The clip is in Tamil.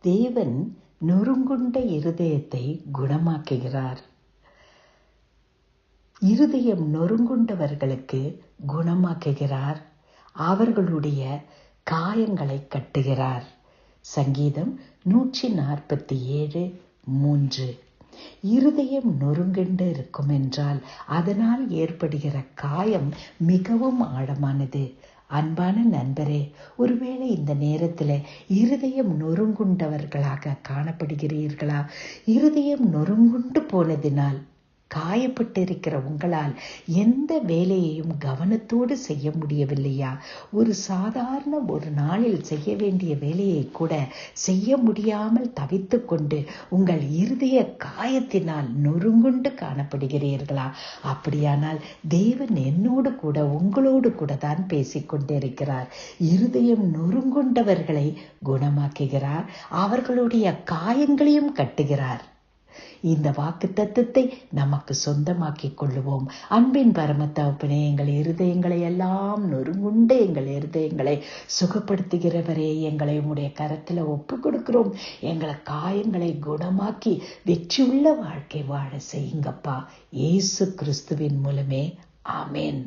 தேவன் நொறுங்குண்ட இருதயத்தை குணமாக்குகிறார். இருதயம் நொறுங்குண்டவர்களுக்கு குணமாக்குகிறார். அவர்களுடைய காயங்களை கட்டுகிறார். சங்கீதம் 147:3. இருதயம் நொறுங்குண்டு இருக்கும் என்றால் அதனால் ஏற்படுகிற காயம் மிகவும் ஆழமானது. அன்பான நண்பரே, ஒருவேளை இந்த நேரத்தில் இருதயம் நொறுங்குண்டவர்களாக காணப்படுகிறீர்களா? இருதயம் நொறுங்குண்டு போனதினால் காயப்பட்டிருக்கிற உங்களால் எந்த வேலையையும் கவனத்தோடு செய்ய முடியவில்லையா? சாதாரண ஒரு நாளில் செய்ய வேண்டிய வேலையை கூட செய்ய முடியாமல் தவித்து கொண்டு உங்கள் இருதய காயத்தினால் நொறுங்குண்டு காணப்படுகிறீர்களா? அப்படியானால் தேவன் என்னோடு கூட உங்களோடு கூட தான் பேசிக்கொண்டிருக்கிறார். இருதயம் நொறுங்குண்டவர்களை குணமாக்குகிறார். அவர்களுடைய காயங்களையும் கட்டுகிறார். இந்த வாக்குத்தத்தத்தை நமக்கு சொந்தமாக்கிக் கொள்ளுவோம். அன்பின் பரம தகப்பனே, எங்கள் இருதயங்களை எல்லாம் நொறுங்குண்டு எங்கள் இருதயங்களை சுகப்படுத்துகிறவரே, எங்களை உம்முடைய கரத்தில் ஒப்பு கொடுக்கிறோம். எங்களை காயங்களை குணமாக்கி வெற்றியுள்ள வாழ்க்கை வாழ செய்யுங்கப்பா. இயேசு கிறிஸ்துவின் மூலமே ஆமேன்.